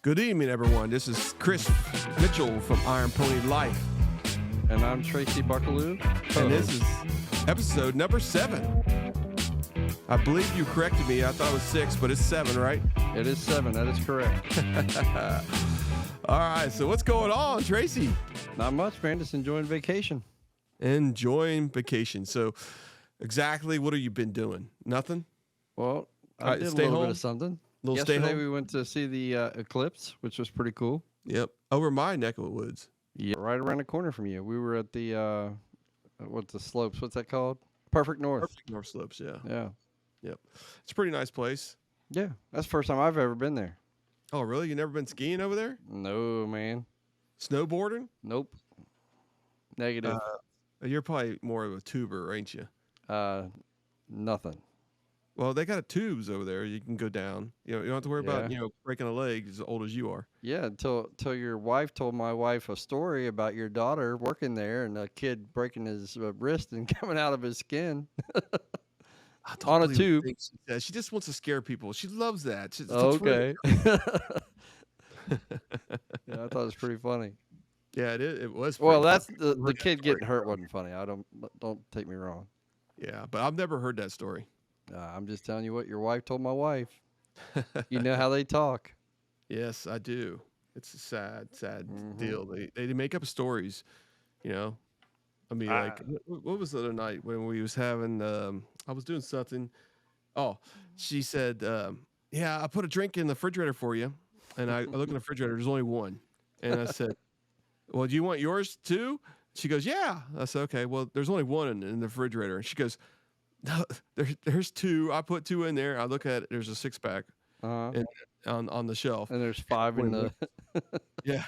Good evening, everyone. This is Chris Mitchell from Iron Pony Life. And I'm Tracy Buckaloo. And this is episode number 7. I believe you corrected me. I thought it was 6, but it's 7, right? It is 7. That is correct. All right. So what's going on, Tracy? Not much, man. Just enjoying vacation. Enjoying vacation. So exactly what have you been doing? Nothing? Well, I did a little bit of something. Yesterday we went to see the Eclipse, which was pretty cool. Yep. Over my neck of the woods. Yeah, right around the corner from you. We were at the, what's the slopes? What's that called? Perfect North. Perfect North Slopes, yeah. Yeah. Yep. It's a pretty nice place. Yeah. That's the first time I've ever been there. Oh, really? You never been skiing over there? No, man. Snowboarding? Nope. Negative. You're probably more of a tuber, ain't you? Nothing. Well, they got tubes over there. You can go down. You don't have to worry about breaking a leg as old as you are. Yeah, until your wife told my wife a story about your daughter working there and a kid breaking his wrist and coming out of his skin on a tube. She just wants to scare people. She loves that. Okay. Yeah, I thought it was pretty funny. Yeah, it was. Well, that's the kid getting hurt wasn't funny. I don't take me wrong. Yeah, but I've never heard that story. I'm just telling you what your wife told my wife. You know how they talk. Yes, I do. It's a sad deal. They make up stories, I mean, like, what was the other night when we was having, I was doing something. Oh, she said, yeah, I put a drink in the refrigerator for you. And I look in the refrigerator, there's only one. And I said, well, do you want yours too? She goes, yeah. I said, okay, well, there's only one in the refrigerator. And she goes, no, there's 2. I put 2 in there. I look at it. There's a 6-pack on the shelf. And there's 5 in the. Yeah.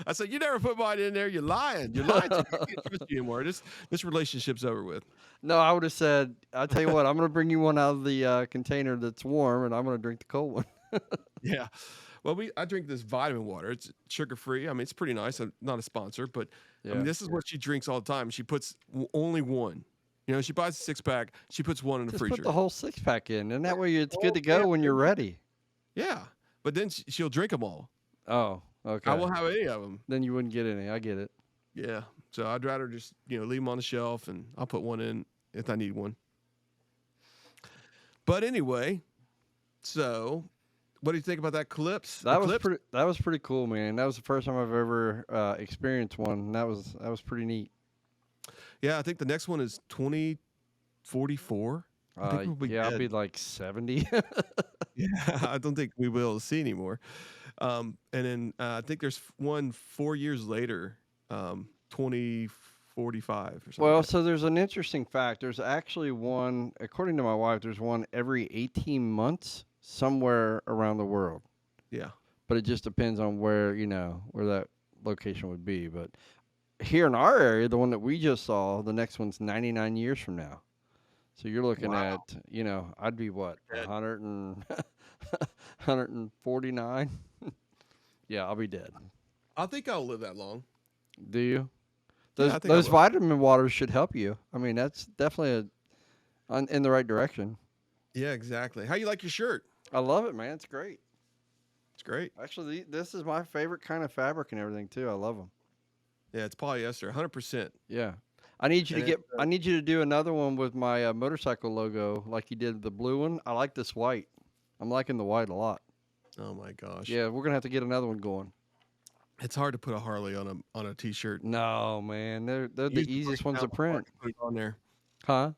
I said, you never put mine in there. You're lying. You're lying. I can't trust you anymore. This relationship's over with. No, I would have said, I'll tell you what, I'm going to bring you one out of the container that's warm, and I'm going to drink the cold one. Yeah. Well, I drink this vitamin water. It's sugar-free. I mean, it's pretty nice. I'm not a sponsor, but I mean, this is what she drinks all the time. She puts only one. She buys a 6-pack. She puts one in the freezer. Just put the whole 6-pack in, and that way it's good to go when you're ready. Yeah, but then she'll drink them all. Oh, okay. I won't have any of them. Then you wouldn't get any. I get it. Yeah, so I'd rather just leave them on the shelf, and I'll put one in if I need one. But anyway, so what do you think about that Eclipse? That was pretty cool, man. That was the first time I've ever experienced one. And that was pretty neat. Yeah, I think the next one is 2044. I'll be like 70. Yeah, I don't think we will see anymore. And then I think there's one 4 years later, 2045 or something. Well, so there's an interesting fact. There's actually one, according to my wife, there's one every 18 months somewhere around the world. Yeah. But it just depends on where that location would be. But here in our area, the one that we just saw, the next one's 99 years from now. So you're looking at, I'd be what, 149? Yeah, I'll be dead. I think I'll live that long. Do you? Those vitamin waters should help you. I mean, that's definitely in the right direction. Yeah, exactly. How you like your shirt? I love it, man. It's great. It's great. Actually, this is my favorite kind of fabric and everything too. I love them. Yeah, it's polyester, 100%. Yeah. I need you to do another one with my motorcycle logo like you did the blue one. I like this white. I'm liking the white a lot. Oh my gosh. Yeah, we're gonna have to get another one going. It's hard to put a Harley on a t-shirt. No, man, they're the easiest ones to print. Put it on there. Huh?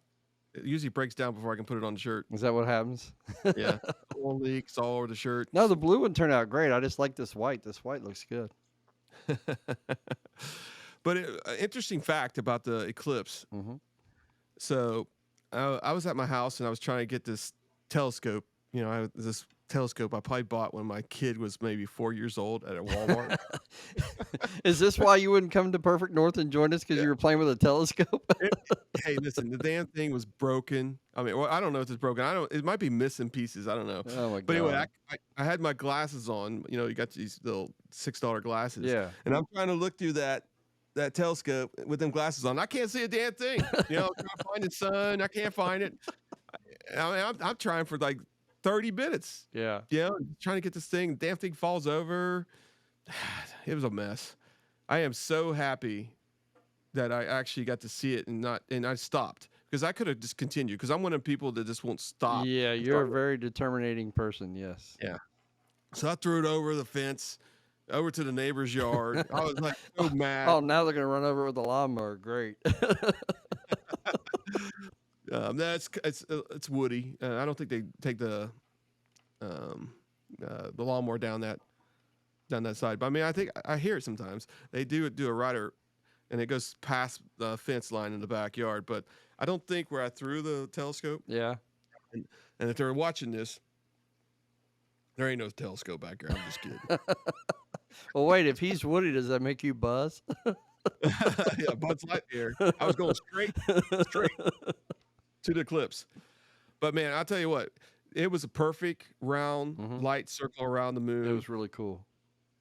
It usually breaks down before I can put it on the shirt. Is that what happens? Yeah. Oil leaks all over the shirt. No, the blue one turned out great. I just like this white. This white looks good. But interesting fact about the Eclipse. Mm-hmm. So I was at my house and I was trying to get this telescope. I have this telescope I probably bought when my kid was maybe 4 years old at a Walmart. Is this why you wouldn't come to Perfect North and join us because you were playing with a telescope? Hey, listen, the damn thing was broken. I mean, I don't know if it's broken. It might be missing pieces. I don't know. Oh my God. But anyway, I had my glasses on. You got these little $6 glasses. Yeah. And I'm trying to look through that telescope with them glasses on. I can't see a damn thing. I'm trying to find the sun. I can't find it. I mean, I'm trying for like 30 minutes. Yeah. Trying to get this thing. Damn thing falls over. It was a mess. I am so happy that I actually got to see it and I stopped because I could have just continued because I'm one of the people that just won't stop. Yeah, you're a very determinating person. Yes. Yeah. So I threw it over the fence, over to the neighbor's yard. I was like so mad. Oh, now they're gonna run over with the lawnmower. Great. It's woody. I don't think they take the lawnmower down that side. But I mean, I think I hear it sometimes. They do a rider, and it goes past the fence line in the backyard. But I don't think where I threw the telescope. Yeah. And if they're watching this, there ain't no telescope back here. I'm just kidding. Well, wait. If he's Woody, does that make you buzz? Yeah, Buzz Lightyear. I was going straight to the Eclipse. But man, I'll tell you what, it was a perfect round light circle around the moon. It was really cool.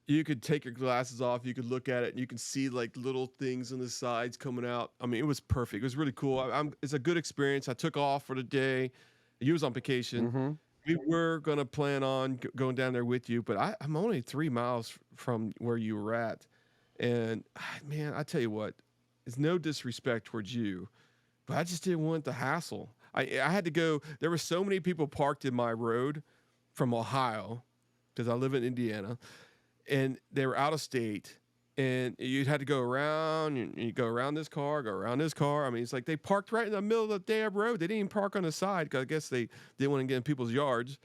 You could take your glasses off, you could look at it, and you can see like little things on the sides coming out. I mean, it was perfect. It was really cool. It's a good experience. I took off for the day. You was on vacation. We were gonna plan on going down there with you, but I'm only 3 miles from where you were at, and man, I tell you what, it's no disrespect towards you, but I just didn't want the hassle. I had to go. There were so many people parked in my road from Ohio because I live in Indiana, and they were out of state. And you had to go around, and you go around this car, go around this car. I mean, it's like they parked right in the middle of the damn road. They didn't even park on the side because I guess they didn't want to get in people's yards.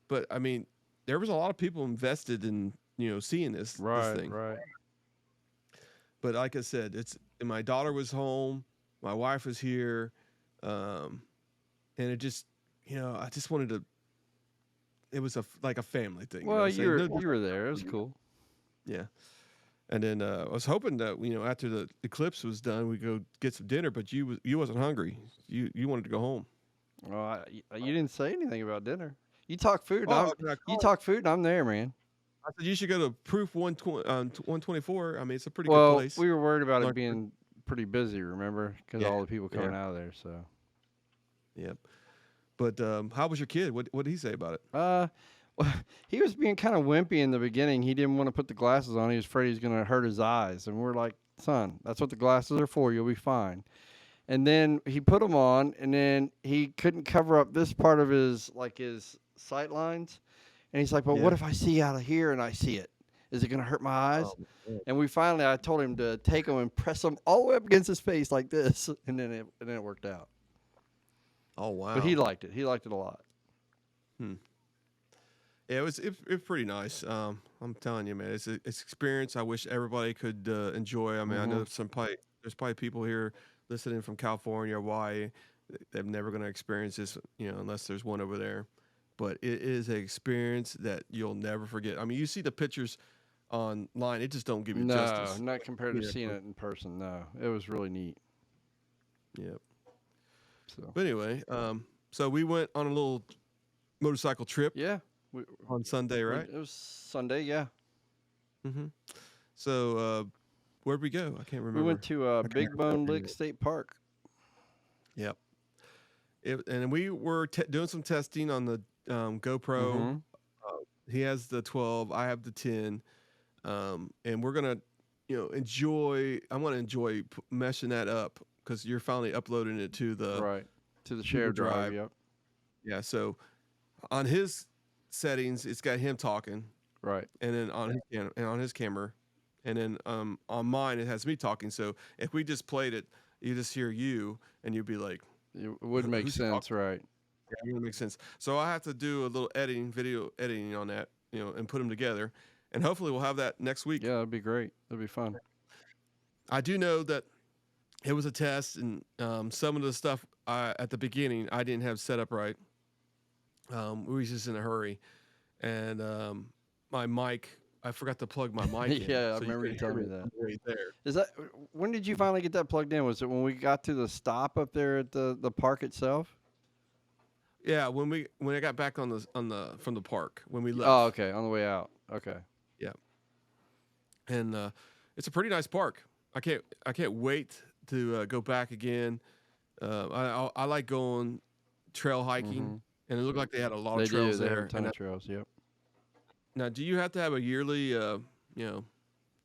But I mean, there was a lot of people invested in seeing this thing. Right. But like I said, my daughter was home, my wife was here, and it just I just wanted to. It was like a family thing. Well, you were there. It was cool. Yeah. And then I was hoping that after the eclipse was done, we go get some dinner. But you wasn't hungry. You wanted to go home. Well, you didn't say anything about dinner. You talk food. You talk food, and I'm there, man. I said you should go to Proof 124. I mean, it's a pretty good place. We were worried about it being pretty busy, remember, because all the people coming out of there. So. Yep. But how was your kid? What did he say about it? Well, he was being kind of wimpy in the beginning. He didn't want to put the glasses on. He was afraid he was going to hurt his eyes. And we're like, son, that's what the glasses are for. You'll be fine. And then he put them on, and then he couldn't cover up this part of his sight lines. And he's like, but what if I see out of here and I see it? Is it going to hurt my eyes? And I told him to take them and press them all the way up against his face like this. And then it worked out. Oh, wow. But he liked it. He liked it a lot. Yeah, it was pretty nice. I'm telling you, man, it's experience I wish everybody could enjoy. I mean, I know there's probably people here listening from California or Hawaii. They're never going to experience this, unless there's one over there. But it is an experience that you'll never forget. I mean, you see the pictures online, it just don't give you justice. No, not compared to seeing it in person. No, it was really neat. Yep. So, but anyway, so we went on a little motorcycle trip. Yeah. On Sunday, right? It was Sunday, yeah. So, where'd we go? I can't remember. We went to Big Bone Lick State Park. Yep. And we were doing some testing on the GoPro. He has the 12. I have the 10. And we're gonna, enjoy. I want to enjoy meshing that up because you're finally uploading it to the shared drive. Yep. Yeah. So, on his settings, it's got him talking, right, and then on his camera, and then on mine it has me talking. So if we just played it, you just hear you, and you'd be like, it would make sense, right? Yeah, it would make sense. So I have to do a little video editing on that, and put them together, and hopefully we'll have that next week. Yeah, that'd be great. That'd be fun. I do know that it was a test, and some of the stuff at the beginning I didn't have set up right. We was just in a hurry, and my mic, I forgot to plug my mic in. Yeah, I remember you telling me that. Right there. Is that when did you finally get that plugged in? Was it when we got to the stop up there at the park itself? Yeah, when I got back from the park when we left. Oh, okay, on the way out. Okay. Yeah. And it's a pretty nice park. I can't wait to go back again. I like going trail hiking. and it looked like they had a lot of They do. trails They have a there. ton And of trails. Yep. now, do you have to have a yearly, you know,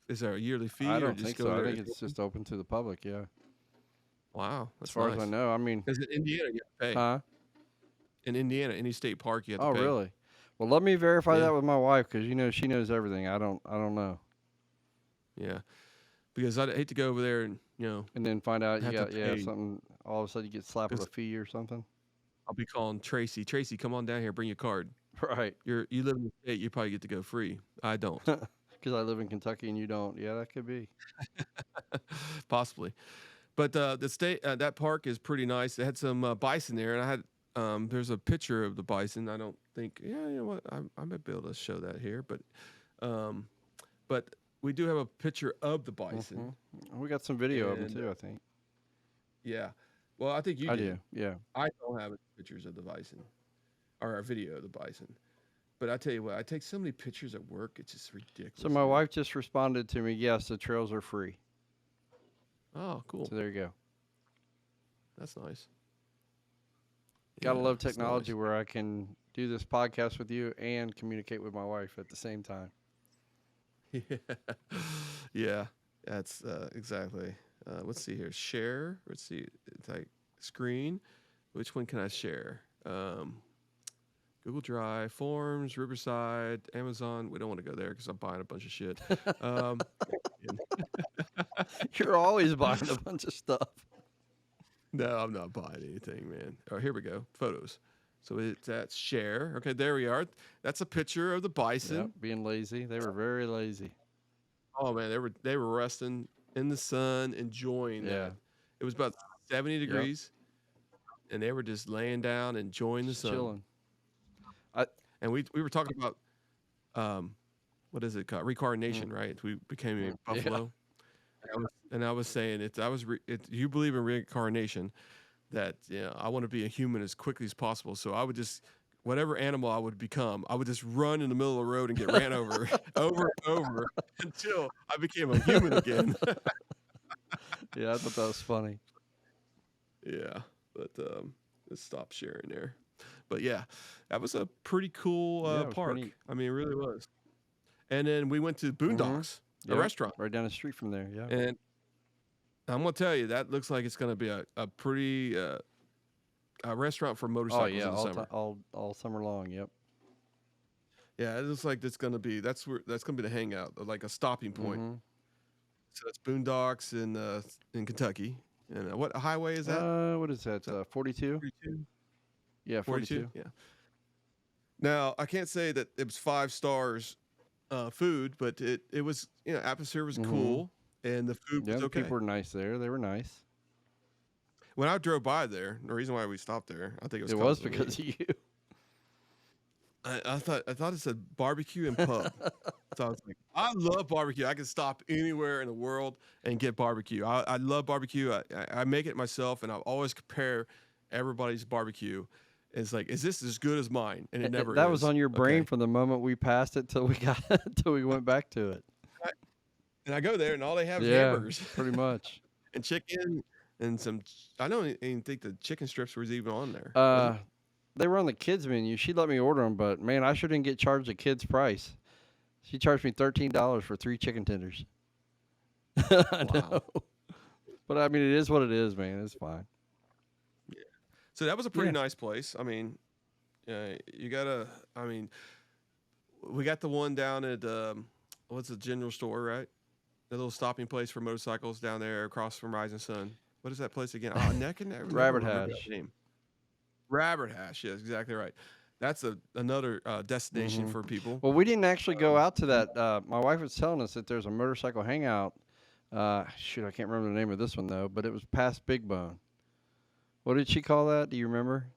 is there a yearly I fee or don't just think go so. I there? think it's just open to the public. Yeah. Wow, As that's far as I nice. know. I mean, Because in Indiana, you have to pay. huh? In Indiana, any state park, you have to Oh, pay. really? Well, let me verify Yeah, that with my wife because she knows everything. I don't know. yeah. Because I'd hate to go over there and And then find out you have to got pay. something. All of a sudden you get slapped with a Because fee or something. I'll be calling Tracy. Tracy, come on down here, bring your card. Right. You live in the state, you probably get to go free. I don't. Because I live in Kentucky and you don't. Yeah, that could be. Possibly. But the state that park is pretty nice. They had some bison there, and I had there's a picture of the bison. I don't think you know what I might be able to show that here, um, but we do have a picture of the bison, We got some video of them and too. I think. yeah. Well, I think you I do. do. Yeah. I don't have any pictures of the bison or a video of the bison. But I tell you what, I take so many pictures at work. It's just ridiculous. So my man. wife just responded to me. Yes, the trails are free. Oh, cool. So there you go. That's nice. Gotta Yeah, love that's technology nice. where I can do this podcast with you and communicate with my wife at the same time. Yeah, yeah, that's exactly. Let's see here. Share. Let's see. It's like screen. Which one can I share? Google Drive, Forms, Riverside, Amazon. We don't want to go there because I'm buying a bunch of shit. Um, You're always buying a bunch of stuff. no, I'm not buying anything, man. Oh, here we go. Photos. So it's at share. Okay, there we are. That's a picture of the bison. Yep, being lazy. They were very lazy. Oh man, they were resting in the sun, enjoying Yeah. that. It was about 70 Yep. degrees, and they were just laying down, enjoying the Just sun. chilling. I And we were talking about what is it called? Reincarnation, right? We became a yeah. buffalo. And I was saying you believe in reincarnation, that I want to be a human as quickly as possible. So I would just whatever animal I would become, I would just run in the middle of the road and get ran over over and over until I became a human again. Yeah, I thought that was funny. Yeah, but let's stop sharing there. But yeah, that was a pretty cool Yeah, it was park. pretty neat. I mean, it really was. And then we went to Boondocks, a Yep, restaurant, right down the street from there. Yeah. and I'm gonna tell you that looks like it's gonna be a pretty a restaurant for Oh motorcycles yeah, in the summer. all summer long. Yep. Yeah, it looks like that's gonna be the hangout, like a stopping point. Mm-hmm. So it's Boondocks in Kentucky. And what highway is that? What is that? 42? 42. Yeah, 42. Yeah. Now I can't say that it was 5 stars food, but it was atmosphere was Mm-hmm. cool and the food Yeah, was the okay. people were nice there. They were nice. When I drove by there, the reason why we stopped there, I think it was It was of me. because of you. I thought it said barbecue and pub. So I was like, I love barbecue. I can stop anywhere in the world and get barbecue. I love barbecue. I make it myself, and I always compare everybody's barbecue. It's like, is this as good as mine? And it never That is. was on your brain Okay. from the moment we passed it till we got till we went back to it. And I go there, and all they have is Yeah, hamburgers pretty much. and chicken and some. I don't even think the chicken strips was even on there. Was Uh, it? they were on the kids menu. She let me order them, but man, I shouldn't get charged a kid's price. She charged me $13 for 3 chicken tenders. I know, Wow. but I mean, it is what it is, man. It's fine. So that was a pretty Yeah. nice place. I mean, you gotta. I mean, we got the one down at what's the general store, right? The little stopping place for motorcycles down there across from Rising Sun. What is that place again? Oh, I can never Rabbit remember Hash. that name. Rabbit Hash. Yes, exactly right. That's another destination Mhm. for people. Well, we didn't actually go out to that. My wife was telling us that there's a motorcycle hangout. Shoot, I can't remember the name of this one though, but it was past Big Bone. What did she call that? Do you remember?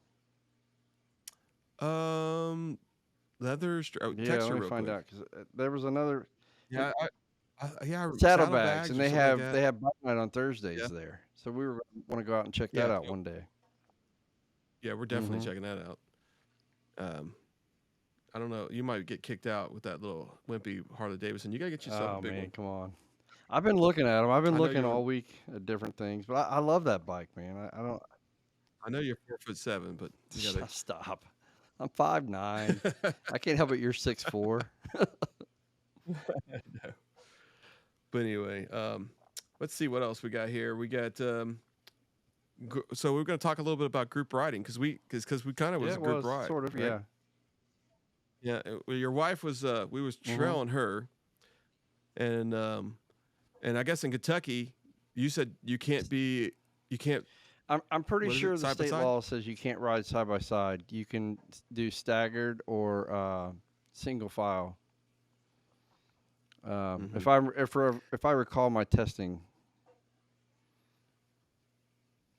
Leather. Yeah, Text let her me real find quick. out because there was another Yeah, saddlebags, saddlebags and or they something like have that. they have bike night on Thursdays Yeah, there. So we want to go out and check yeah, that out one day. yeah. We're definitely Hmm. checking that out. Um, I don't know. You might get kicked out with that little wimpy Harley Davidson. You gotta get yourself Oh a big man, one. come on. I've been looking at them. I've been I know looking you're. all week at different things, but I love that bike, man. I don't I know you're 4'7", but you gotta. stop. I'm 5'9". I can't help it. You're 6'4". No. But anyway, let's see what else we got here. We got so we're going to talk a little bit about group riding because we kind of Yeah, was a it group was ride, sort of. right? Yeah. Yeah, well, your wife was we was hmm trailing her, and I guess in Kentucky, you said you can't I'm pretty what is sure it the side by state side? law says you can't ride side by side. You can do staggered or single file. Hmm. If I recall my testing.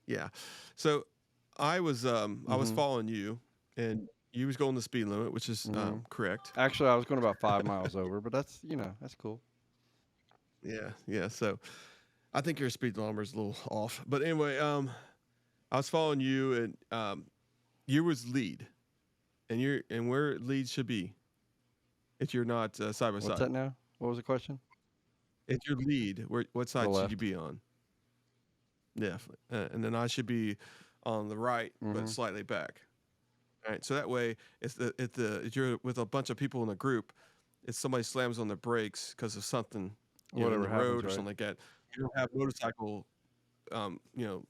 Yeah, so I was hmm following you, and you was going the speed limit, which is hmm correct. Actually, I was going about 5 miles over, but that's cool. Yeah, yeah. So I think your speed number is a little off, but anyway, I was following you, and you was lead, and where lead should be if you're not side by What's side. that now? What was the question? If you're lead, what The side should you left. be on? Yeah, and then I should be on the right, but hmm slightly back. All right, so that way, if you're with a bunch of people in a group, if somebody slams on the brakes because of something, in Whatever the happens, road or right? something like that, you don't have motorcycle, um, you know,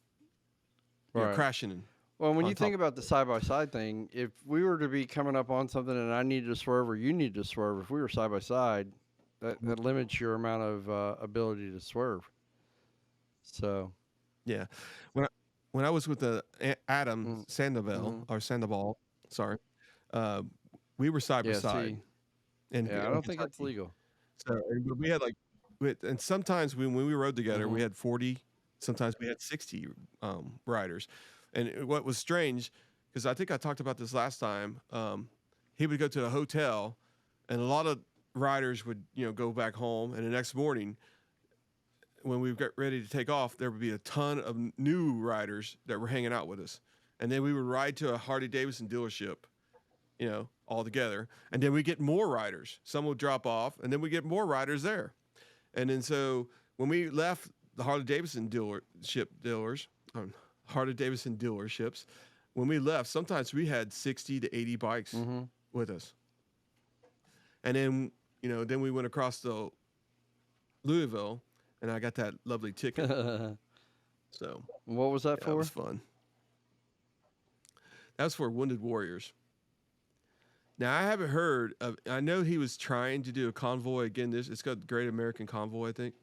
Right. crashing Well, when on you think top. about the side by side thing, if we were to be coming up on something and I needed to swerve or you needed to swerve, if we were side by side, that limits your amount of ability to swerve. So, Yeah, when I, when I was with the Adam mm, Sandoval hmm or Sandoval, sorry, uh, we were side by yeah, side see, yeah, I in don't think it's Kentucky. legal. So but we had like, and sometimes when we rode together, we hmm had 40, sometimes we had 60 riders. And what was strange, because I think I talked about this last time, he would go to a hotel, and a lot of riders would go back home, and the next morning when we got ready to take off, there would be a ton of new riders that were hanging out with us, and then we would ride to a Harley Davidson dealership, all together. And then we get more riders. Some will drop off, and then we get more riders there. And then so when we left the Harley Davidson dealerships, when we left, sometimes we had 60 to 80 bikes hmm with us. And then, then we went across to Louisville, and I got that lovely ticket. What So was that yeah, it was for? fun. That was for Wounded Warriors. Now I haven't heard of. I know he was trying to do a convoy again. It's got Great American Convoy, I think,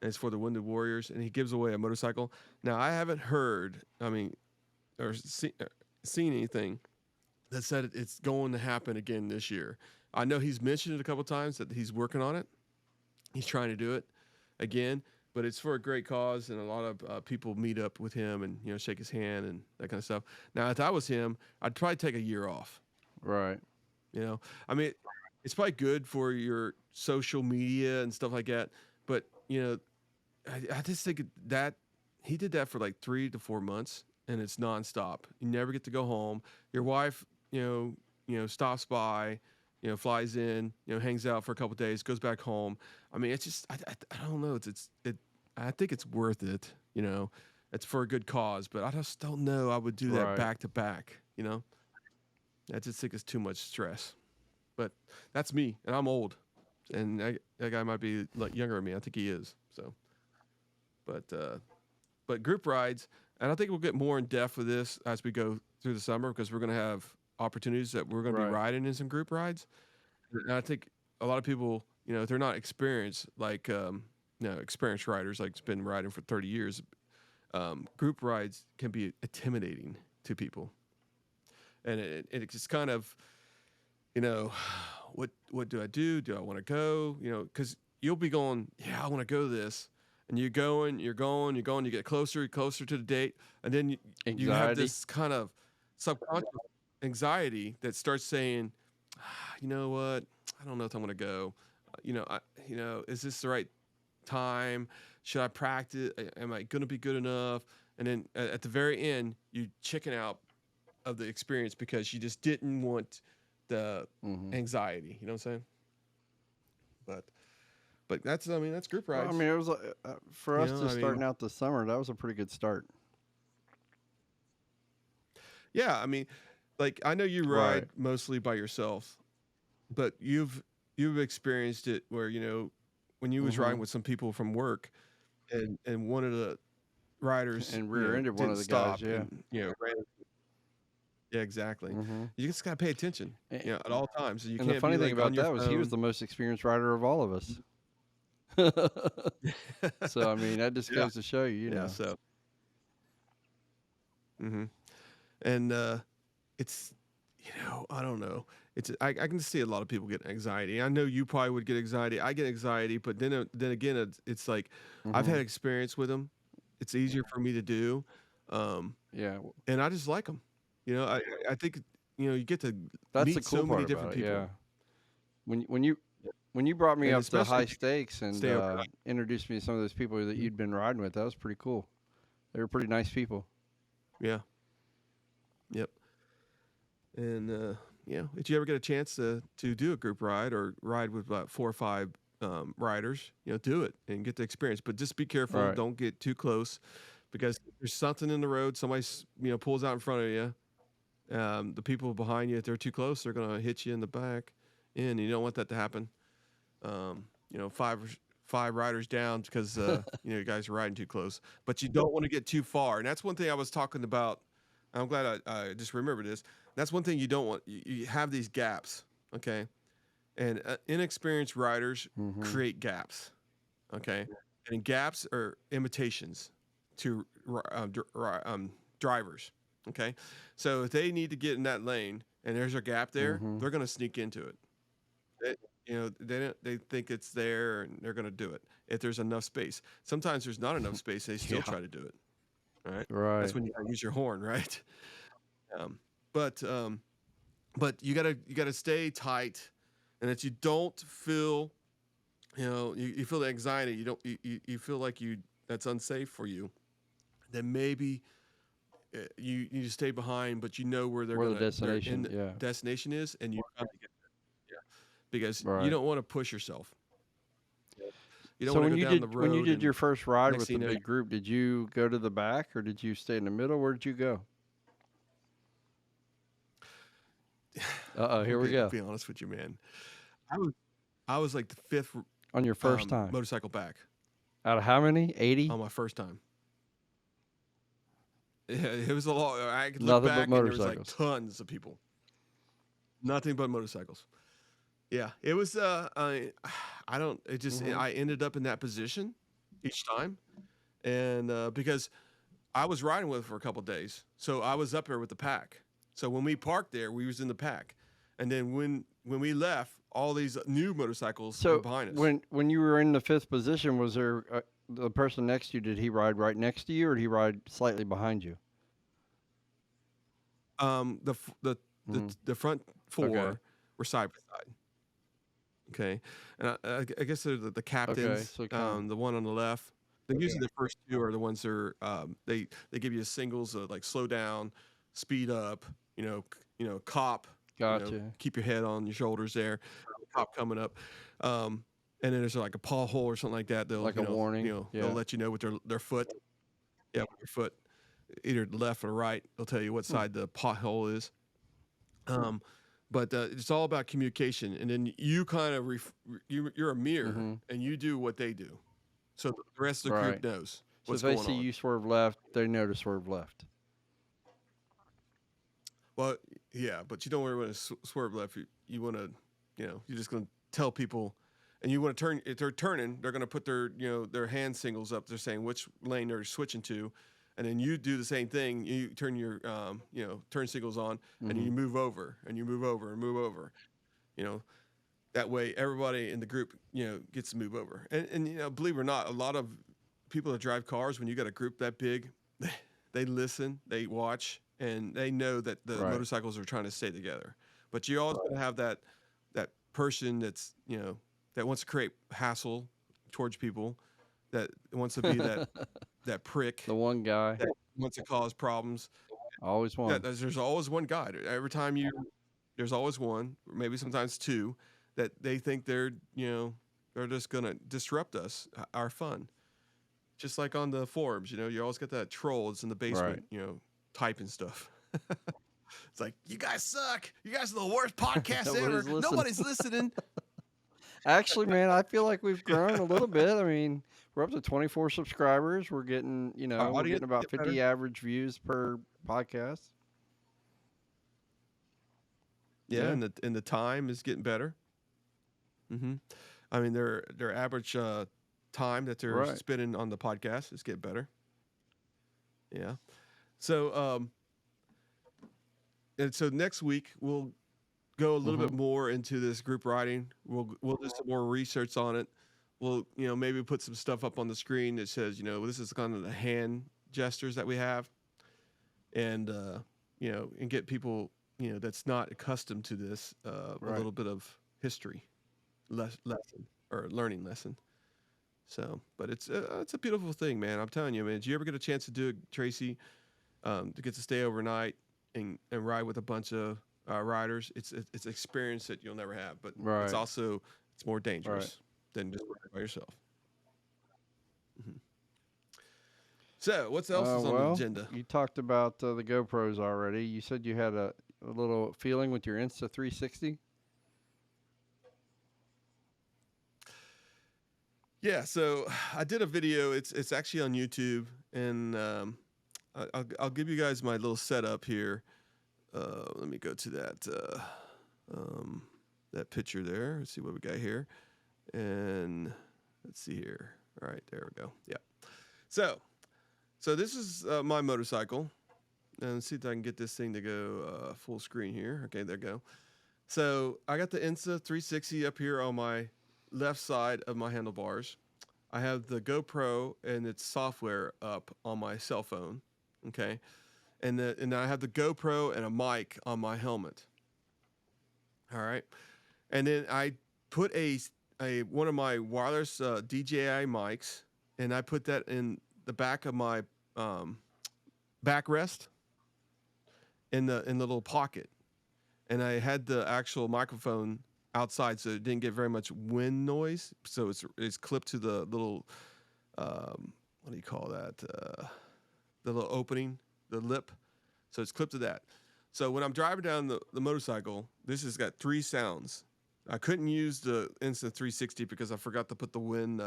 and it's for the Wounded Warriors, and he gives away a motorcycle. Now I haven't heard. I mean, or seen anything that said it's going to happen again this year. I know he's mentioned it a couple times that he's working on it. He's trying to do it again, but it's for a great cause, and a lot of people meet up with him and shake his hand and that kind of stuff. Now, if I was him, I'd probably take a year off. Right. I mean, it's probably good for your social media and stuff like that. But I just think that he did that for like 3 to 4 months, and it's nonstop. You never get to go home. Your wife, stops by, flies in, hangs out for a couple days, goes back home. I mean, it's just I don't know. I think it's worth it. It's for a good cause, but I just don't know. I would do that Right. back to back. I just think it's too much stress. But that's me, and I'm old, and that guy might be like younger than me. I think he is. So, but group rides, and I think we'll get more in depth with this as we go through the summer because we're going to have opportunities that we're going to be Right. riding in some group rides. And I think a lot of people, if they're not experienced, like experienced riders, like it's been riding for 30 years, group rides can be intimidating to people, and it's just kind of you know, what do I do? Do I want to go? Because you'll be going, yeah, I want to go to this, and you're going, you get closer and closer to the date, and then you have Anxiety. this kind of subconscious anxiety that starts saying, you know what, I don't know if I want to go. Is this the right time? Should I practice? Am I going to be good enough? And then at the very end, you chicken out of the experience because you just didn't want the hmm anxiety. You know what I'm saying? But that's group Well, I rides. mean, it was for us I just mean, starting out this summer. That was a pretty good start. yeah. I mean, like I know you Right. ride mostly by yourself, but you've experienced it where, when you was riding Mhm. with some people from work and one of the riders, And rear-ended one didn't of the guys, stop yeah. and, ran. Yeah, exactly. Mhm. You just gotta pay attention, at all times. You And the can't be funny thing like on about your that was he was phone. the most experienced rider of all of us. So, I mean, that just Yeah, goes to show you, you yeah. know. So, hmm and it's, I don't know. I can see a lot of people get anxiety. I know you probably would get anxiety. I get anxiety, but then again, it's like I've had Mhm. experience with them. It's easier for me to do, um, Yeah, and I just like them. I think you get to that's the meet cool so many part different about it, people, yeah. When you brought me and up to especially high if you stakes and, stay overnight. introduced me to some of those people that Mhm. you'd been riding with, that was pretty cool. They were pretty nice people. Yeah. Yep. And if you ever get a chance to do a group ride or ride with about 4 or 5 riders, do it and get the experience. But just be careful. Right. Don't get too close because if there's something in the road. Somebody pulls out in front of you. The people behind you, if they're too close, they're gonna hit you in the back, and you don't want that to happen. Five riders down because you guys are riding too close. But you don't want to get too far, and that's one thing I was talking about. I'm glad I just remembered this. That's one thing you don't want. You have these gaps, okay? And inexperienced riders Mhm. create gaps, okay? And gaps are imitations to drivers, okay? So if they need to get in that lane and there's a gap there, Mhm. they're going to sneak into it. They, they think it's there and they're going to do it if there's enough space. Sometimes there's not enough space, they still Yeah. try to do it. All right, that's Right. when you gotta use your horn, right? Um, but you gotta stay tight, and that you don't feel you feel the anxiety. You don't you feel like that's unsafe for you. Then maybe you need to stay behind, but you know where Where the their destination, end yeah. destination is, and you gotta get there. Yeah, because you Right. don't want to push yourself. You don't So want to go down the when you road did and your first ride next with thing the you know, big group, did you go to the back or did you stay in the middle? Where did you go? Uh-oh, I'm here we gonna go. be honest with you, man. I was I was like the fifth On your first time. motorcycle back Out of how many? 80? on my first time. Yeah, it was a lot. I could look Nothing but back and there was like motorcycles. tons of people. Nothing but motorcycles. Yeah, it was. I don't. It just. Mhm. I ended up in that position each time, and because I was riding with it for a couple days, so I was up there with the pack. So when we parked there, we was in the pack, and then when we left, all these new motorcycles were So behind us. when you were in the fifth position, was there the person next to you? Did he ride right next to you, or did he ride slightly behind you? The f- Mhm. the front Okay. four were side by side. Okay, and I guess they're the Okay. captains. So kind of. The one on the left. They're usually the first two are the ones that are they give you singles like slow down, speed up. Cop. Gotcha. Keep your head on your shoulders there. Cop coming up. And then there's like a paw hole or something like that. They'll Like a warning. they'll Yeah. let you know with their foot. Yeah, with your foot, either left or right. They'll tell you what Hmm. side the pothole is. Um, but it's all about communication, and then you kind of you're a mirror, Mhm. and you do what they do, so the rest of the group Right. knows So what's if they going see on. you swerve left, they know to swerve left. Well, yeah, but you don't really want to swerve left. You want to, you're just going to tell people, and you want to turn. If they're turning, they're going to put their hand signals up. They're saying which lane they're switching to, and then you do the same thing. You turn your turn signals on, and Mhm. you move over, and you move over, and move over. You know, that way everybody in the group gets to move over, and believe it or not, a lot of people that drive cars, when you got a group that big, they listen, they watch, and they know that the Right. motorcycles are trying to stay together. But you always going to have that person that's that wants to create hassle towards people, that wants to be that prick The one guy. that wants to cause problems. Always Yeah, one. there's always one guy. Every time there's always one, maybe sometimes two, that they think they're just gonna disrupt us, our fun. Just like on the forums, you always get that troll that's in the Right. basement, typing stuff. It's like, you guys suck. You guys are the worst podcast ever. Nobody's listening. Nobody's listening. Actually, man, I feel like we've grown a little bit. I mean, we're up to 24 subscribers. We're getting, Our we're audience getting about get 50 better. average views per podcast. Yeah, and the time is getting better. I mean, their average time that they're Right. spending on the podcast is getting better. Yeah. So and so next week we'll go a little bit more into this group writing. We'll do some more research on it. We'll maybe put some stuff up on the screen that says this is kind of the hand gestures that we have, and and get people that's not accustomed to this a little bit of history lesson or learning lesson. So, but it's a beautiful thing, man. I'm telling you, man. Did you ever get a chance to do it, Tracy? To get to stay overnight and ride with a bunch of riders, it's an experience that you'll never have. But it's also more dangerous than just riding by yourself. So, what else is on the agenda? You talked about the GoPros already. You said you had a little feeling with your Insta360. Yeah, so I did a video. It's actually on YouTube, and I'll give you guys my little setup here. Let me go to that picture there. Let's see what we got here, and let's see here. All right, there we go. Yeah. So this is my motorcycle, and let's see if I can get this thing to go full screen here. Okay, there we go. So I got the Insta360 up here on my left side of my handlebars. I have the GoPro and its software up on my cell phone. Okay. And I have the GoPro and a mic on my helmet. All right. And then I put one of my wireless DJI mics, and I put that in the back of my backrest in the little pocket. And I had the actual microphone outside, so it didn't get very much wind noise. So it's clipped to the little what do you call that? The little opening, the lip. So it's clipped to that. So when I'm driving down the motorcycle, this has got 3 sounds. I couldn't use the Insta360 because I forgot to put the wind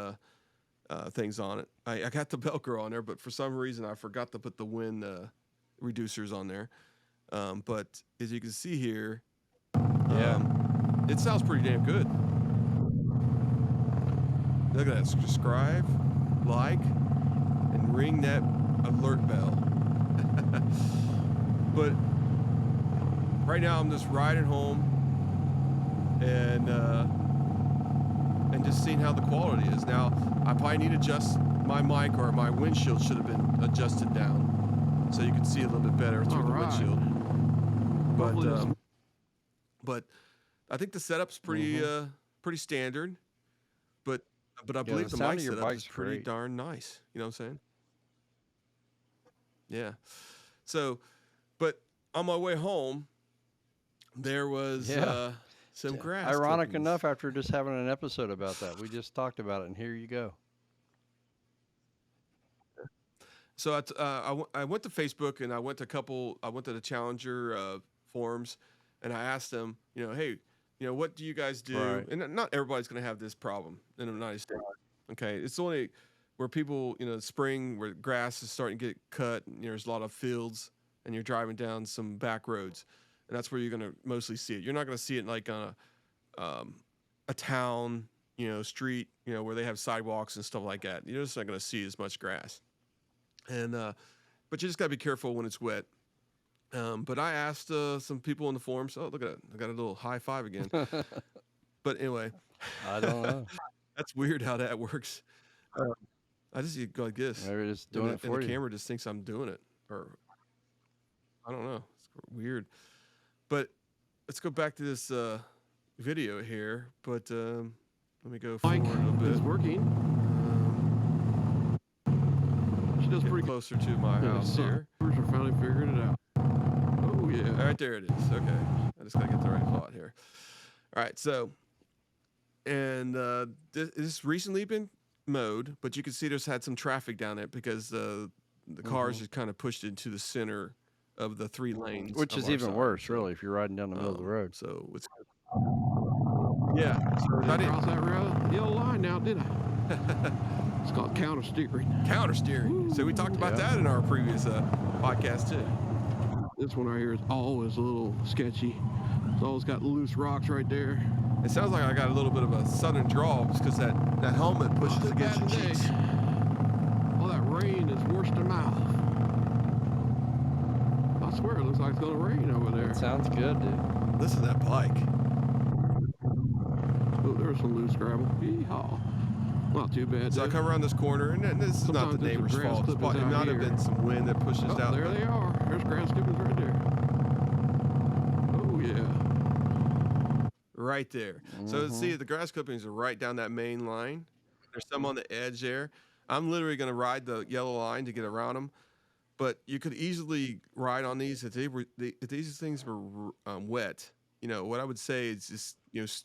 things on it. I got the Velcro on there, but for some reason I forgot to put the wind reducers on there. But as you can see here, it sounds pretty damn good. Look at that. Subscribe, like, and ring that alert bell. But right now I'm just riding home and just seeing how the quality is. Now, I probably need to adjust my mic, or my windshield should have been adjusted down so you can see a little bit better through the windshield. But I think the setup's pretty standard. But I believe the mic setup is pretty darn nice. You know what I'm saying? Yeah. So, but on my way home, there was some grass. Ironic clippings. enough, after just having an episode about that, we just talked about it, and here you go. So I went to Facebook, and I went to the Challenger forums, and I asked them, hey, what do you guys do? Right. And not everybody's going to have this problem in the United States. Okay, it's only where people, spring, where grass is starting to get cut, and there's a lot of fields, and you're driving down some back roads, and that's where you're going to mostly see it. You're not going to see it like on a town, street, where they have sidewalks and stuff like that. You're just not going to see as much grass. And but you just got to be careful when it's wet. But I asked some people in the forums. Oh, look at that. I got a little high five again. But anyway. I don't know. That's weird how that works. I just go like this. Maybe it's doing it for you. And the camera just thinks I'm doing it. Or I don't know. It's weird. But let's go back to this video here. But let me go forward a little bit. It's working. She does pretty closer to my house here. We're finally figuring it out. Oh, yeah. All right, there it is. Okay. I just got to get the right spot here. All right, so, and this recently been mowed, but you can see there's had some traffic down it because the cars just kind of pushed into the center of the 3 lanes, which of is our even side. worse, So, really, if you're riding down the middle of the road. so it's yeah. So I didn't cross that yellow line now, did I? It's called counter steering. counter steering. So we talked about that in our previous podcast too. This one right here is always a little sketchy. It's always got loose rocks right there. It sounds like I got a little bit of a southern drawl because that helmet pushes Not against your bad today. cheeks. All that rain is worse than mouth. I swear it looks like it's gonna rain over there. It sounds good, dude. Listen to that bike. Oh, there's some loose gravel. Yeehaw. Not too bad. So I come around this corner, and this is not Sometimes the there's neighbor's some grass fault. It clippings out might have here. been some wind that pushed us out. There they are. There's grass clippings right there. Oh yeah. Right there. So see, the grass clippings are right down that main line. There's some on the edge there. I'm literally going to ride the yellow line to get around them. But you could easily ride on these if these things were wet. You know, what I would say is just,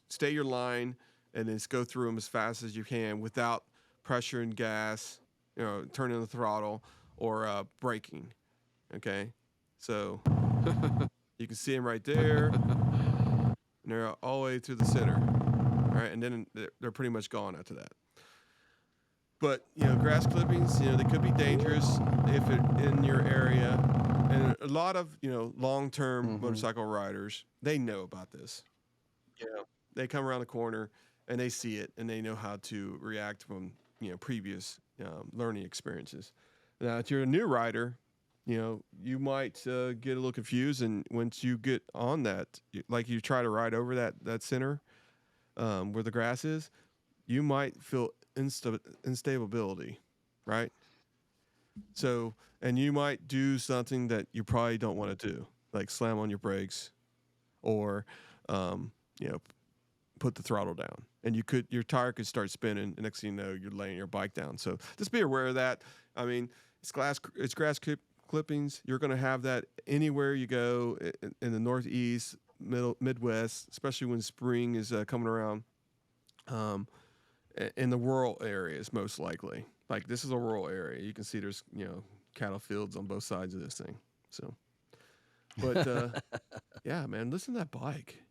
stay your line and then just go through them as fast as you can without pressuring gas, turning the throttle or braking. Okay. So you can see them right there. And they're all the way through the center. All right. And then they're pretty much gone after that. But, grass clippings, they could be dangerous if it in your area. And a lot of, long-term motorcycle riders, they know about this. They come around the corner and they see it and they know how to react from, previous learning experiences. Now, if you're a new rider, you might get a little confused. And once you get on that, like you try to ride over that center where the grass is, you might feel instability, right? So, and you might do something that you probably don't want to do, like slam on your brakes or, put the throttle down. And your tire could start spinning, and next thing you know, you're laying your bike down. So just be aware of that. I mean, it's grass clippings. You're going to have that anywhere you go in the Northeast, Midwest, especially when spring is coming around. In the rural areas, most likely. Like, this is a rural area. You can see there's, cattle fields on both sides of this thing. So, but, yeah, man, listen to that bike.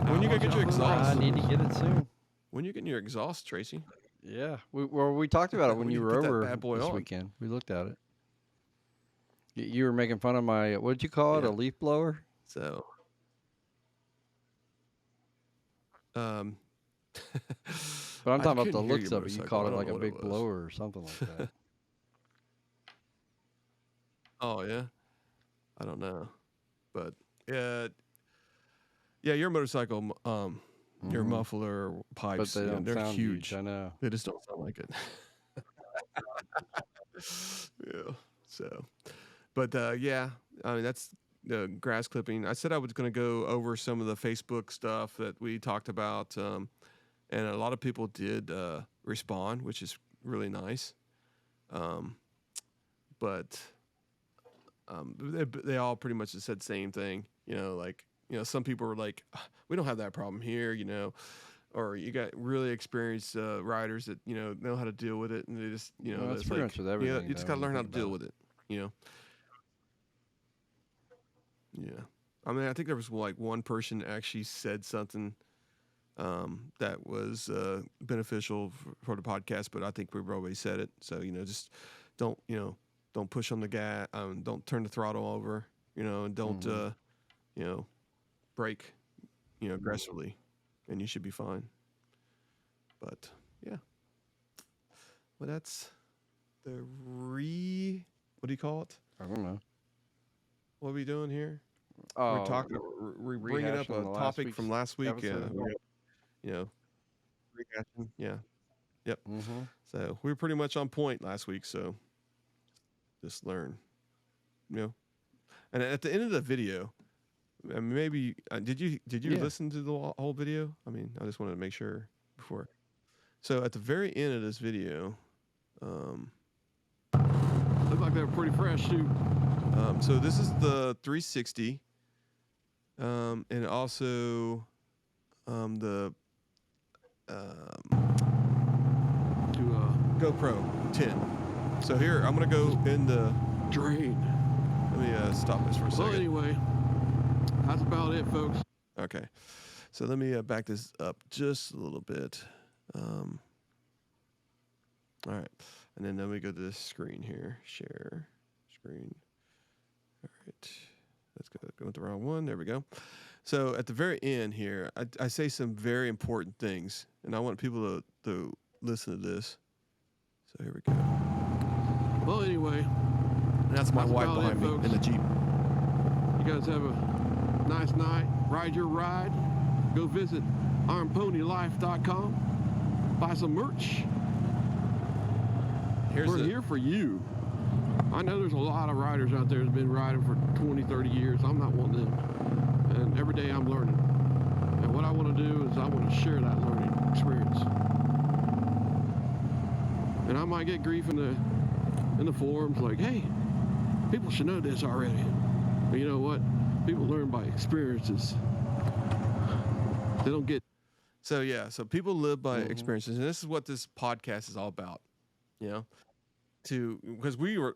When you gonna get your exhaust? I need to get it soon. When you getting your exhaust, Tracy? Yeah. We talked about it when you were put that over bad boy this on. weekend. We looked at it. You were making fun of my, what did you call it, a leaf blower? So, but I'm talking about the couldn't hear looks your of it. You motorcycle. called I it don't like know a what it big was. blower or something like that. Oh, yeah? I don't know. But, yeah, your motorcycle, your muffler pipes, But they don't they're sound huge. I know. They just don't sound like it. Yeah. So, but yeah, I mean that's the grass clipping. I said I was going to go over some of the Facebook stuff that we talked about, and a lot of people did respond, which is really nice. But they all pretty much said the same thing. Some people were like, "We don't have that problem here," or you got really experienced riders that know how to deal with it, and they just That's it's pretty like much with everything. you just though, got to when learn you how to think deal about with it. Yeah. I mean, I think there was like one person actually said something that was beneficial for the podcast, but I think we've already said it. So just don't push on the gas, don't turn the throttle over, and don't brake, aggressively, and you should be fine. But yeah, well, that's the what do you call it? I don't know. What are we doing here? Oh, We're talking. We're bringing up rehashing a the topic from last week. episode. Rehashing. Yeah. Yep. Mm-hmm. So we were pretty much on point last week. So just learn. And at the end of the video, I mean, maybe did you listen to the whole video? I mean, I just wanted to make sure before. So at the very end of this video, Look like they're pretty fresh too. so this is the 360, and also the GoPro 10. So here I'm gonna go in the drain. Let me stop this for a second. Well, anyway, that's about it, folks. Okay. So let me back this up just a little bit. All right. And then let me go to this screen here. Share screen. All right. Let's go with the wrong one. There we go. So at the very end here, I say some very important things, and I want people to listen to this. So here we go. Well, anyway, And that's my wife about behind it, me folks. in the Jeep. You guys have a nice night. Ride your ride. Go visit ironponylife.com. Buy some merch. We're here for you. I know there's a lot of riders out there that's been riding for 20, 30 years. I'm not one of them. And every day I'm learning. And what I want to do is I want to share that learning experience. And I might get grief in the forums like, hey, people should know this already. But you know what? People learn by experiences. They don't get. So yeah, so people live by experiences, and this is what this podcast is all about. You know, because we're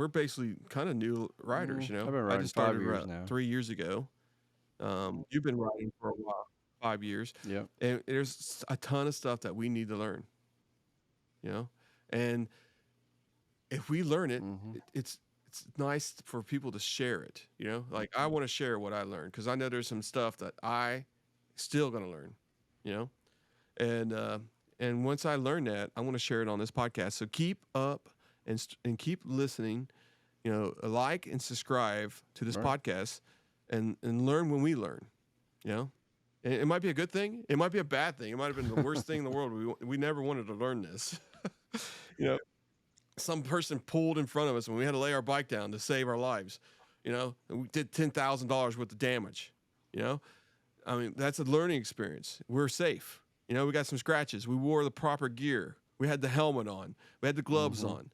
basically kind of new riders. You know, I've been I riding just started 5 years now. 3 years ago. You've been riding for a while, 5 years. Yep. And there's a ton of stuff that we need to learn. You know, and if we learn it, it's nice for people to share it. You know, like I want to share what I learned because I know there's some stuff that I still gonna learn. You know, and once I learn that, I want to share it on this podcast. So keep up and keep listening. You know, like and subscribe to this podcast, and learn when we learn. You know, and it might be a good thing. It might be a bad thing. It might have been the worst thing in the world. We never wanted to learn this. You know, some person pulled in front of us when we had to lay our bike down to save our lives. You know, and we did $10,000 worth of damage. You know, I mean that's a learning experience. We're safe. You know, we got some scratches. We wore the proper gear. We had the helmet on. We had the gloves on.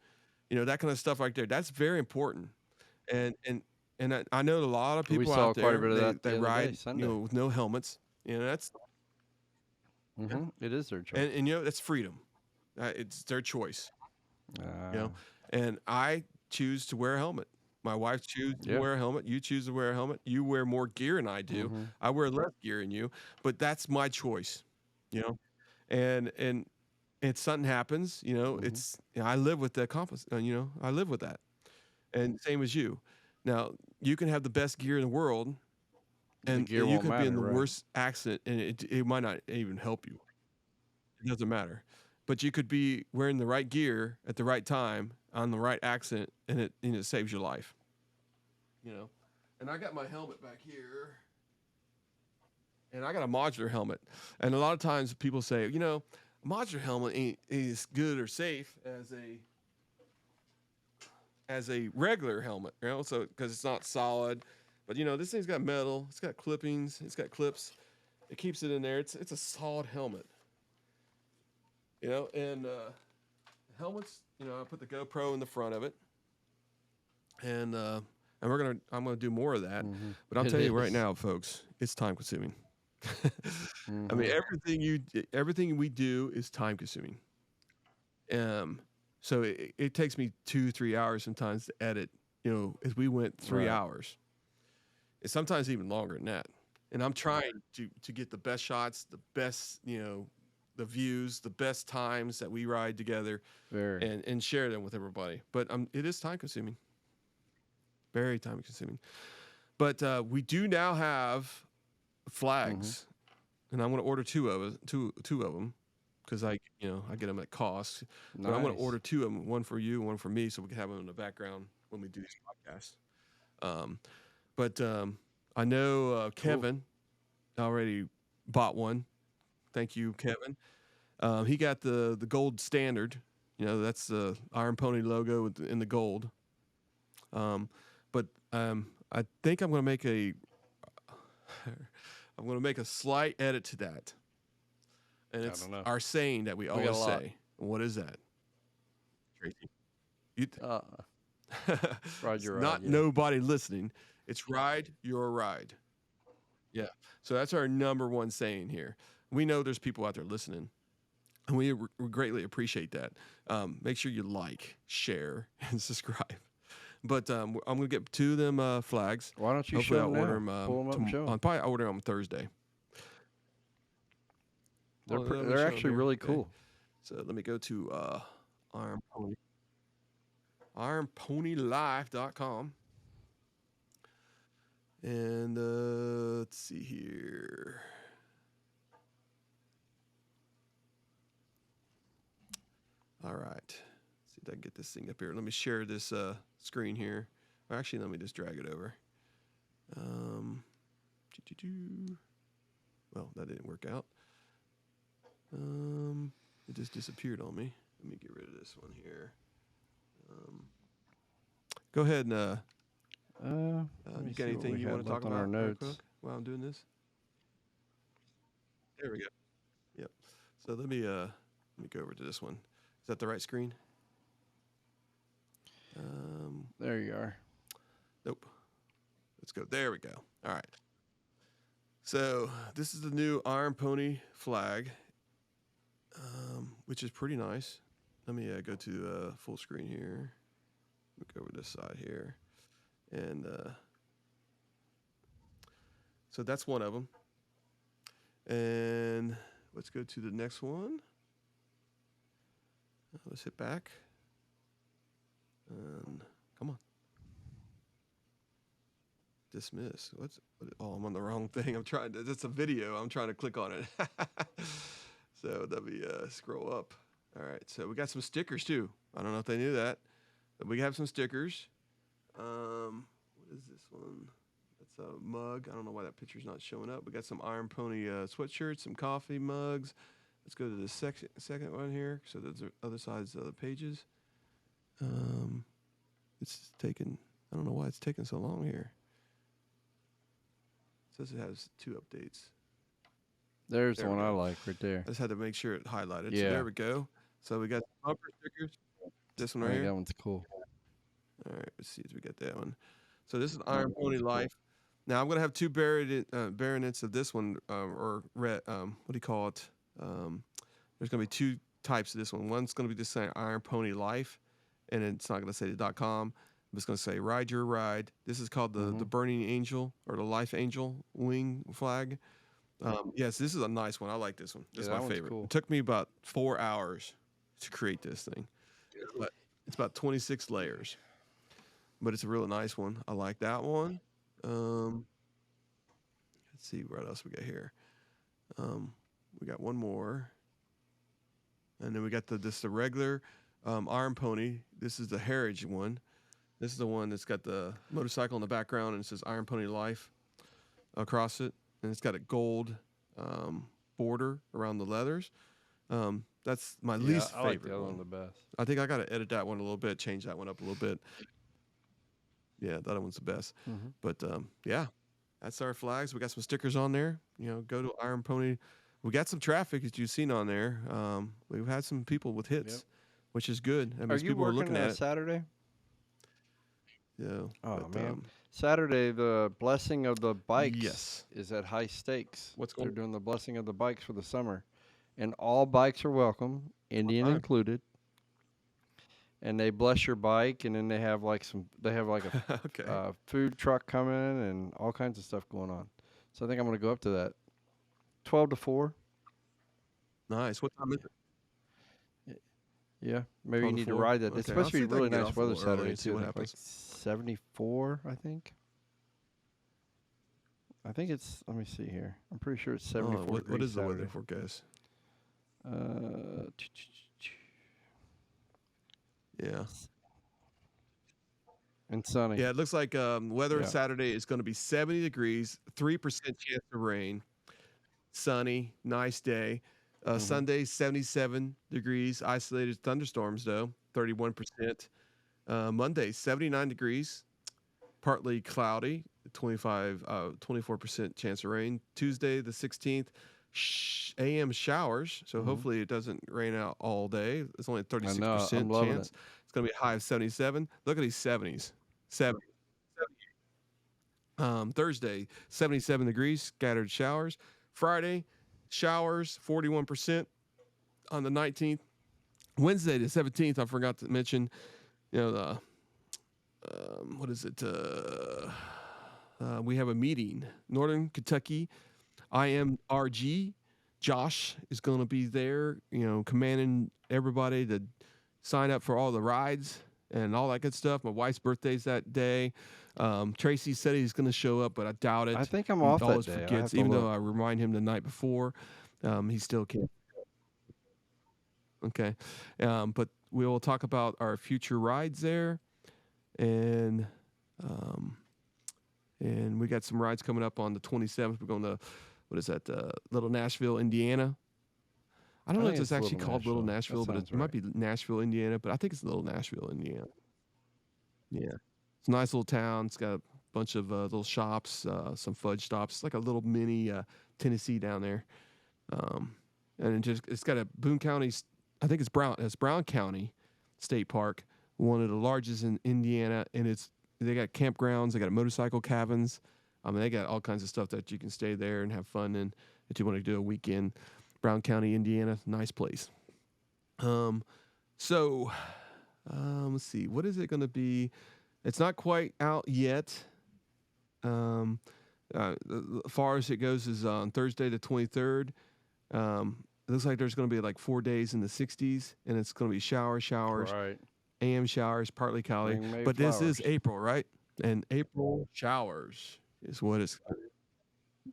You know, that kind of stuff right there. That's very important. And I know a lot of people saw out quite a there bit of that they the other day, ride Sunday. you know with no helmets. You know, that's It is their choice. and you know that's freedom. It's their choice. You know, and I choose to wear a helmet. My wife chooses to wear a helmet. You choose to wear a helmet. You wear more gear than I do. I wear less gear than you, but that's my choice. You know, and if something happens, you know, it's I live with the compass. You know, I live with that, and same as you. Now you can have the best gear in the world, and gear you won't could be in the matter, right? worst accident, and it might not even help you. It doesn't matter. But you could be wearing the right gear at the right time on the right accident, and it saves your life. You know, and I got my helmet back here, and I got a modular helmet. And a lot of times people say, you know, a modular helmet ain't as good or safe as a regular helmet. You know, so because it's not solid. But you know, this thing's got metal. It's got clippings. It's got clips. It keeps it in there. It's a solid helmet. You know, and helmets. You know, I put the GoPro in the front of it, and I'm gonna do more of that. But I'll tell you right now, folks, it's time consuming. I mean, everything we do is time consuming. So it takes me 2-3 hours sometimes to edit. You know, as we went 3 hours, it's sometimes even longer than that. And I'm trying to get the best shots, the best, you know, the views, the best times that we ride together, and share them with everybody. But it is time consuming, very time consuming. But we do now have flags, and I'm going to order two of them because I get them at cost. But I'm going to order two of them, one for you, one for me, so we can have them in the background when we do these podcasts. But I know Kevin already bought one. Thank you, Kevin. He got the gold standard. You know, that's the Iron Pony logo in the gold. But I think I'm going to make a slight edit to that. And it's our saying that we always say. What is that, Tracy? Ride your ride. Not nobody listening. It's ride your ride. Yeah. So that's our number one saying here. We know there's people out there listening, and we greatly appreciate that. Make sure you like, share, and subscribe. But I'm gonna get 2 of them flags. Why don't you Hopefully, show I'll them order now? them. Pull them up and show I'll them. probably order them Thursday. Well, let me They're show 'em actually here. really Okay. cool. So let me go to Iron Pony, ironponylife.com, and let's see here. All right, see if I can get this thing up here. Let me share this screen here. Or actually, let me just drag it over. Well, that didn't work out. It just disappeared on me. Let me get rid of this one here. Go ahead and Let me you got see what anything we you had want to talk left on our about real notes. quick while I'm doing this? There we go. Yep. So let me go over to this one. Is that the right screen? There you are. Nope. Let's go. There we go. All right. So this is the new Iron Pony flag, which is pretty nice. Let me go to full screen here. Let me go over this side here, and so that's one of them. And let's go to the next one. Let's hit back. And come on. Dismiss. Oh, I'm on the wrong thing. It's a video. I'm trying to click on it. So let me scroll up. All right. So we got some stickers too. I don't know if they knew that, but we have some stickers. What is this one? That's a mug. I don't know why that picture's not showing up. We got some Iron Pony sweatshirts, some coffee mugs. Let's go to the second one here. So there's the other sides of the pages. It's taking. I don't know why it's taking so long here. It says it has 2 updates. There's There the we one I go. like right there. I just had to make sure it highlighted. So Yeah. there we go. So we got bumper stickers. This one I right think here. that one's cool. All right, let's see if we got that one. So this is Iron Pony Life. Now I'm gonna have 2 variants of this one, or red. What do you call it? There's gonna be 2 types of this one. One's gonna be just saying Iron Pony Life, and it's not gonna say the .com. It's gonna say Ride Your Ride. This is called the Burning Angel or the Life Angel wing flag. Yes, this is a nice one. I like this one. This is that my one's favorite. cool. It took me about 4 hours to create this thing. But it's about 26 layers. But it's a really nice one. I like that one. Let's see what else we got here. We got one more. And then we got the regular Iron Pony. This is the Heritage one. This is the one that's got the motorcycle in the background and it says Iron Pony Life across it. And it's got a gold border around the leathers. That's my least I like favorite the other one. one the best. I think I got to edit that one a little bit, change that one up a little bit. Yeah, that one's the best. But yeah, that's our flags. We got some stickers on there. You know, go to Iron Pony. We got some traffic that you've seen on there. We've had some people with hits, which is good. That Are means you people are working looking at it. Saturday? Yeah. Oh but, man, Saturday the blessing of the bikes Yes. is at High Stakes. What's They're going doing the blessing of the bikes for the summer, and all bikes are welcome, Indian time? included. And they bless your bike, and then they have like a Okay. food truck coming and all kinds of stuff going on. So I think I'm gonna go up to that. 12 to 4. Nice. What time is it? Yeah, maybe 12 you to need to 4? ride that. It's Okay, I'll supposed to see be if I really can get nice off a weather little early Saturday and see too. what I think like happens. 74, I think. I think it's. Let me see here. I'm pretty sure it's 74 what degrees is the weather Saturday. forecast? Uh, Yeah. and sunny. Yeah, it looks like weather Yeah. Saturday is going to be 70 degrees, 3% chance of rain, sunny, nice day. Sunday, 77 degrees, isolated thunderstorms though, 31%. Monday, 79 degrees, partly cloudy, 24% chance of rain. Tuesday, the 16th, AM showers, so hopefully it doesn't rain out all day. It's only a 36% I'm loving chance. it. It's going to be a high of 77. Look at these 70s. 70. Thursday, 77 degrees, scattered showers. Friday, showers, 41% on the 19th. Wednesday, the 17th, I forgot to mention, you know, what is it? We have a meeting, Northern Kentucky, IMRG. Josh is going to be there, commanding everybody to sign up for all the rides and all that good stuff. My wife's birthday's that day. Tracy said he's going to show up, but I doubt it. I think I'm He off that always day. I have forgets, to even though look. I remind him the night before. He still can't. Okay. But we will talk about our future rides there. And we got some rides coming up on the 27th. We're going to, what is that, Little Nashville, Indiana. I don't know if think it's it's actually Little called Little Nashville. Nashville, That but sounds it might be Nashville, Indiana. But I think it's Little Nashville, Indiana. Yeah. It's a nice little town. It's got a bunch of little shops, some fudge stops. It's like a little mini Tennessee down there. And it's got a Boone County, I think it's Brown County State Park, one of the largest in Indiana. And they got campgrounds, they got motorcycle cabins. I mean, they got all kinds of stuff that you can stay there and have fun in if you want to do a weekend. Brown County, Indiana, nice place. So let's see, what is it going to be? It's not quite out yet. As far as it goes is on Thursday the 23rd. It looks like there's going to be like 4 days in the 60s, and it's going to be showers, Right. AM showers, partly cloudy. Bring May But this is flowers. April, right? And April showers is what it's.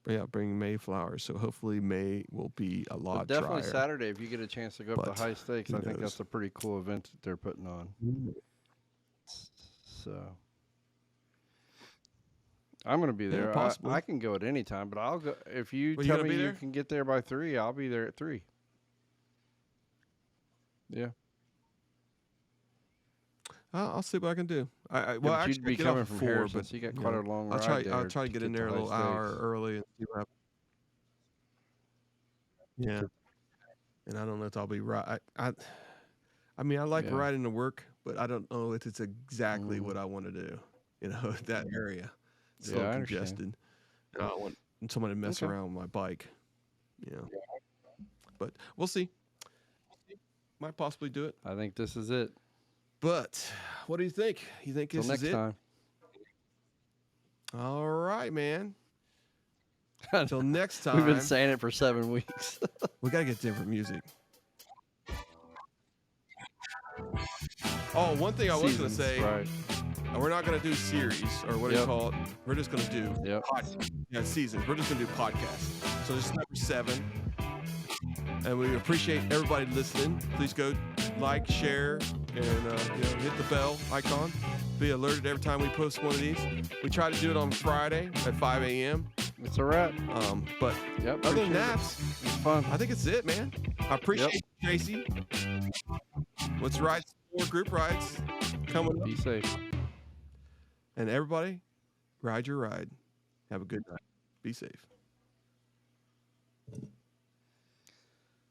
Yeah, bring May flowers. So hopefully May will be a But lot definitely drier. Saturday, if you get a chance to go up But to High Stakes, who I think knows? that's a pretty cool event that they're putting on. So I'm going to be Yeah, there. possibly. I can go at any time, but I'll go if you Well, you tell gonna me be you there? can get there by 3. I'll be there at 3. Yeah. I'll see what I can do. Well, But actually, you'd be I get off coming at from 4, Harrison, but so you got quite a long I'll ride try. there I'll try to get in to there a High little hour Stakes. early and see what happens. Yeah, and I don't know if I'll be right. I mean, I like Yeah. riding to work, but I don't know if it's exactly Mhm. what I want to do. That area, it's Yeah, so I understand. congested. And I don't want someone to mess Okay. around with my bike. But we'll see. Might possibly do it. I think this is it. But what do you think? You think Till this next is it? time. All right, man. Until next time. We've been saying it for 7 weeks. We gotta get different music. Oh, one thing I was gonna Seasons, say, right? we're not gonna do series or what do you Yep. call it. We're just gonna do Yep. seasons. We're just gonna do podcasts. So this is number 7, and we appreciate everybody listening. Please go like, share, and hit the bell icon. Be alerted every time we post one of these. We try to do it on Friday at 5 a.m. It's a wrap. But Yep. other than appreciate that, it. It's fun. I think it's it, man. I appreciate you, Tracy. Let's ride some more group rides coming up. Be safe. And everybody, ride your ride. Have a good night. Be safe.